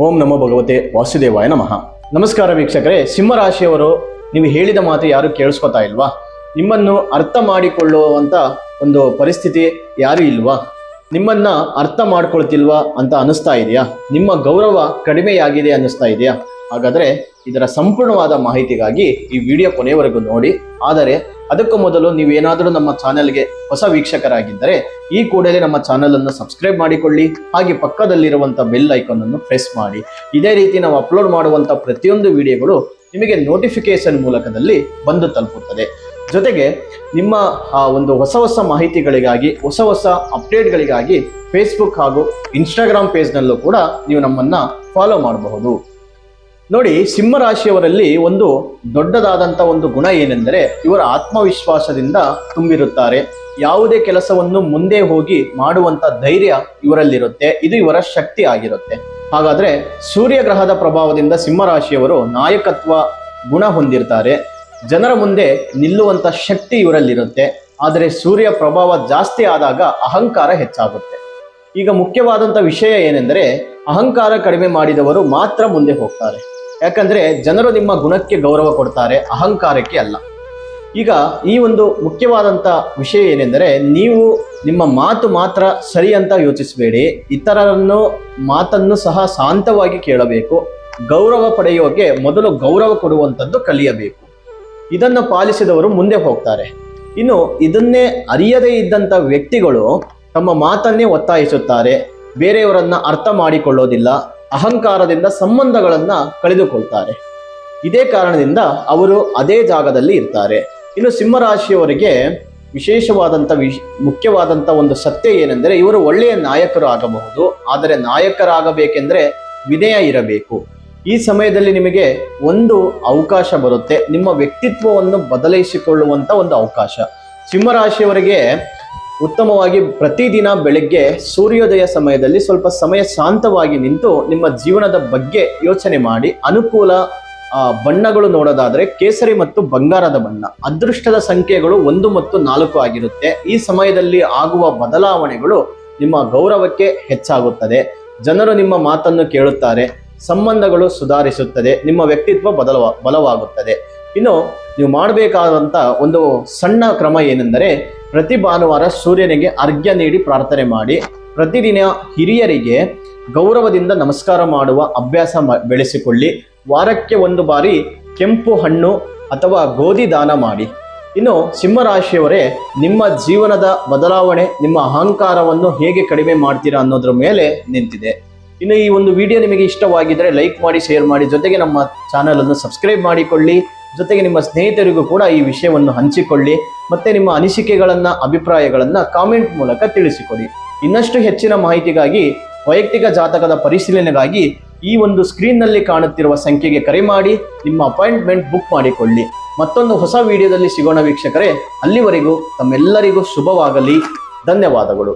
ಓಂ ನಮೋ ಭಗವತೆ ವಾಸುದೇವಾಯ ನಮಃ. ನಮಸ್ಕಾರ ವೀಕ್ಷಕರೇ. ಸಿಂಹರಾಶಿಯವರು, ನೀವು ಹೇಳಿದ ಮಾತು ಯಾರು ಕೇಳಿಸ್ಕೊತಾ ಇಲ್ವಾ? ನಿಮ್ಮನ್ನು ಅರ್ಥ ಮಾಡಿಕೊಳ್ಳುವಂತ ಒಂದು ಪರಿಸ್ಥಿತಿ ಯಾರು ಇಲ್ವಾ? ನಿಮ್ಮನ್ನ ಅರ್ಥ ಮಾಡ್ಕೊಳ್ತಿಲ್ವಾ ಅಂತ ಅನಿಸ್ತಾ ಇದೆಯಾ? ನಿಮ್ಮ ಗೌರವ ಕಡಿಮೆಯಾಗಿದೆ ಅನ್ನಿಸ್ತಾ ಇದೆಯಾ? ಹಾಗಾದ್ರೆ ಇದರ ಸಂಪೂರ್ಣವಾದ ಮಾಹಿತಿಗಾಗಿ ಈ ವಿಡಿಯೋ ಕೊನೆಯವರೆಗೂ ನೋಡಿ. ಆದರೆ ಅದಕ್ಕೂ ಮೊದಲು ನೀವೇನಾದರೂ ನಮ್ಮ ಚಾನೆಲ್ಗೆ ಹೊಸ ವೀಕ್ಷಕರಾಗಿದ್ದರೆ ಈ ಕೂಡಲೇ ನಮ್ಮ ಚಾನೆಲ್ ಅನ್ನು ಸಬ್ಸ್ಕ್ರೈಬ್ ಮಾಡಿಕೊಳ್ಳಿ. ಹಾಗೆ ಪಕ್ಕದಲ್ಲಿರುವಂಥ ಬೆಲ್ ಐಕಾನ್ ಅನ್ನು ಪ್ರೆಸ್ ಮಾಡಿ. ಇದೇ ರೀತಿ ನಾವು ಅಪ್ಲೋಡ್ ಮಾಡುವಂಥ ಪ್ರತಿಯೊಂದು ವಿಡಿಯೋಗಳು ನಿಮಗೆ ನೋಟಿಫಿಕೇಶನ್ ಮೂಲಕದಲ್ಲಿ ಬಂದು ತಲುಪುತ್ತದೆ. ಜೊತೆಗೆ ನಿಮ್ಮ ಒಂದು ಹೊಸ ಮಾಹಿತಿಗಳಿಗಾಗಿ, ಹೊಸ ಅಪ್ಡೇಟ್ಗಳಿಗಾಗಿ ಫೇಸ್ಬುಕ್ ಹಾಗೂ ಇನ್ಸ್ಟಾಗ್ರಾಮ್ ಪೇಜ್ನಲ್ಲೂ ಕೂಡ ನೀವು ನಮ್ಮನ್ನ ಫಾಲೋ ಮಾಡಬಹುದು. ನೋಡಿ, ಸಿಂಹರಾಶಿಯವರಲ್ಲಿ ಒಂದು ದೊಡ್ಡದಾದಂಥ ಒಂದು ಗುಣ ಏನೆಂದರೆ ಇವರ ಆತ್ಮವಿಶ್ವಾಸದಿಂದ ತುಂಬಿರುತ್ತಾರೆ. ಯಾವುದೇ ಕೆಲಸವನ್ನು ಮುಂದೆ ಹೋಗಿ ಮಾಡುವಂತ ಧೈರ್ಯ ಇವರಲ್ಲಿರುತ್ತೆ. ಇದು ಇವರ ಶಕ್ತಿ ಆಗಿರುತ್ತೆ. ಹಾಗಾದ್ರೆ ಸೂರ್ಯ ಗ್ರಹದ ಪ್ರಭಾವದಿಂದ ಸಿಂಹರಾಶಿಯವರು ನಾಯಕತ್ವ ಗುಣ ಹೊಂದಿರ್ತಾರೆ. ಜನರ ಮುಂದೆ ನಿಲ್ಲುವಂತ ಶಕ್ತಿ ಇವರಲ್ಲಿರುತ್ತೆ. ಆದರೆ ಸೂರ್ಯ ಪ್ರಭಾವ ಜಾಸ್ತಿ ಆದಾಗ ಅಹಂಕಾರ ಹೆಚ್ಚಾಗುತ್ತೆ. ಈಗ ಮುಖ್ಯವಾದಂಥ ವಿಷಯ ಏನೆಂದರೆ ಅಹಂಕಾರ ಕಡಿಮೆ ಮಾಡಿದವರು ಮಾತ್ರ ಮುಂದೆ ಹೋಗ್ತಾರೆ. ಯಾಕಂದ್ರೆ ಜನರು ನಿಮ್ಮ ಗುಣಕ್ಕೆ ಗೌರವ ಕೊಡ್ತಾರೆ, ಅಹಂಕಾರಕ್ಕೆ ಅಲ್ಲ. ಈಗ ಈ ಒಂದು ಮುಖ್ಯವಾದಂಥ ವಿಷಯ ಏನೆಂದರೆ ನೀವು ನಿಮ್ಮ ಮಾತು ಮಾತ್ರ ಸರಿ ಅಂತ ಯೋಚಿಸಬೇಡಿ. ಇತರರನ್ನು ಮಾತನ್ನು ಸಹ ಶಾಂತವಾಗಿ ಕೇಳಬೇಕು. ಗೌರವ ಪಡೆಯೋಕೆ ಮೊದಲು ಗೌರವ ಕೊಡುವಂಥದ್ದು ಕಲಿಯಬೇಕು. ಇದನ್ನು ಪಾಲಿಸಿದವರು ಮುಂದೆ ಹೋಗ್ತಾರೆ. ಇನ್ನು ಇದನ್ನೇ ಅರಿಯದೇ ಇದ್ದಂಥ ವ್ಯಕ್ತಿಗಳು ತಮ್ಮ ಮಾತನ್ನೇ ಒತ್ತಾಯಿಸುತ್ತಾರೆ, ಬೇರೆಯವರನ್ನ ಅರ್ಥ ಮಾಡಿಕೊಳ್ಳೋದಿಲ್ಲ, ಅಹಂಕಾರದಿಂದ ಸಂಬಂಧಗಳನ್ನ ಕಳೆದುಕೊಳ್ತಾರೆ. ಇದೇ ಕಾರಣದಿಂದ ಅವರು ಅದೇ ಜಾಗದಲ್ಲಿ ಇರ್ತಾರೆ. ಇನ್ನು ಸಿಂಹರಾಶಿಯವರಿಗೆ ವಿಶೇಷವಾದಂಥ ಮುಖ್ಯವಾದಂಥ ಒಂದು ಸತ್ಯ ಏನೆಂದರೆ ಇವರು ಒಳ್ಳೆಯ ನಾಯಕರು ಆಗಬಹುದು. ಆದರೆ ನಾಯಕರಾಗಬೇಕೆಂದ್ರೆ ವಿನಯ ಇರಬೇಕು. ಈ ಸಮಯದಲ್ಲಿ ನಿಮಗೆ ಒಂದು ಅವಕಾಶ ಬರುತ್ತೆ, ನಿಮ್ಮ ವ್ಯಕ್ತಿತ್ವವನ್ನು ಬದಲಿಸಿಕೊಳ್ಳುವಂತ ಒಂದು ಅವಕಾಶ. ಸಿಂಹರಾಶಿಯವರಿಗೆ ಉತ್ತಮವಾಗಿ ಪ್ರತಿದಿನ ಬೆಳಗ್ಗೆ ಸೂರ್ಯೋದಯ ಸಮಯದಲ್ಲಿ ಸ್ವಲ್ಪ ಸಮಯ ಶಾಂತವಾಗಿ ನಿಂತು ನಿಮ್ಮ ಜೀವನದ ಬಗ್ಗೆ ಯೋಚನೆ ಮಾಡಿ. ಅನುಕೂಲ ಬಣ್ಣಗಳು ನೋಡೋದಾದ್ರೆ ಕೇಸರಿ ಮತ್ತು ಬಂಗಾರದ ಬಣ್ಣ. ಅದೃಷ್ಟದ ಸಂಖ್ಯೆಗಳು 1 ಮತ್ತು 4 ಆಗಿರುತ್ತೆ. ಈ ಸಮಯದಲ್ಲಿ ಆಗುವ ಬದಲಾವಣೆಗಳು ನಿಮ್ಮ ಗೌರವಕ್ಕೆ ಹೆಚ್ಚಾಗುತ್ತದೆ. ಜನರು ನಿಮ್ಮ ಮಾತನ್ನು ಕೇಳುತ್ತಾರೆ, ಸಂಬಂಧಗಳು ಸುಧಾರಿಸುತ್ತದೆ, ನಿಮ್ಮ ವ್ಯಕ್ತಿತ್ವ ಬಲವಾಗುತ್ತದೆ. ಇನ್ನು ನೀವು ಮಾಡಬೇಕಾದಂಥ ಒಂದು ಸಣ್ಣ ಕ್ರಮ ಏನೆಂದರೆ ಪ್ರತಿ ಭಾನುವಾರ ಸೂರ್ಯನಿಗೆ ಅರ್ಘ್ಯ ನೀಡಿ ಪ್ರಾರ್ಥನೆ ಮಾಡಿ. ಪ್ರತಿದಿನ ಹಿರಿಯರಿಗೆ ಗೌರವದಿಂದ ನಮಸ್ಕಾರ ಮಾಡುವ ಅಭ್ಯಾಸ ಬೆಳೆಸಿಕೊಳ್ಳಿ. ವಾರಕ್ಕೆ 1 ಬಾರಿ ಕೆಂಪು ಹಣ್ಣು ಅಥವಾ ಗೋಧಿ ದಾನ ಮಾಡಿ. ಇನ್ನು ಸಿಂಹರಾಶಿಯವರೇ, ನಿಮ್ಮ ಜೀವನದ ಬದಲಾವಣೆ ನಿಮ್ಮ ಅಹಂಕಾರವನ್ನು ಹೇಗೆ ಕಡಿಮೆ ಮಾಡ್ತೀರಾ ಅನ್ನೋದ್ರ ಮೇಲೆ ನಿಂತಿದೆ. ಇನ್ನು ಈ ಒಂದು ವಿಡಿಯೋ ನಿಮಗೆ ಇಷ್ಟವಾಗಿದ್ದರೆ ಲೈಕ್ ಮಾಡಿ, ಶೇರ್ ಮಾಡಿ, ಜೊತೆಗೆ ನಮ್ಮ ಚಾನಲ್ ಅನ್ನು ಸಬ್ಸ್ಕ್ರೈಬ್ ಮಾಡಿಕೊಳ್ಳಿ. ಜೊತೆಗೆ ನಿಮ್ಮ ಸ್ನೇಹಿತರಿಗೂ ಕೂಡ ಈ ವಿಷಯವನ್ನು ಹಂಚಿಕೊಳ್ಳಿ. ಮತ್ತೆ ನಿಮ್ಮ ಅನಿಸಿಕೆಗಳನ್ನ, ಅಭಿಪ್ರಾಯಗಳನ್ನ ಕಾಮೆಂಟ್ ಮೂಲಕ ತಿಳಿಸಿಕೊಡಿ. ಇನ್ನಷ್ಟು ಹೆಚ್ಚಿನ ಮಾಹಿತಿಗಾಗಿ, ವೈಯಕ್ತಿಕ ಜಾತಕದ ಪರಿಶೀಲನೆಗಾಗಿ ಈ ಒಂದು ಸ್ಕ್ರೀನ್ನಲ್ಲಿ ಕಾಣುತ್ತಿರುವ ಸಂಖ್ಯೆಗೆ ಕರೆ ಮಾಡಿ ನಿಮ್ಮ ಅಪಾಯಿಂಟ್ಮೆಂಟ್ ಬುಕ್ ಮಾಡಿಕೊಳ್ಳಿ. ಮತ್ತೊಂದು ಹೊಸ ವಿಡಿಯೋದಲ್ಲಿ ಸಿಗೋಣ ವೀಕ್ಷಕರೇ. ಅಲ್ಲಿವರೆಗೂ ತಮ್ಮೆಲ್ಲರಿಗೂ ಶುಭವಾಗಲಿ. ಧನ್ಯವಾದಗಳು.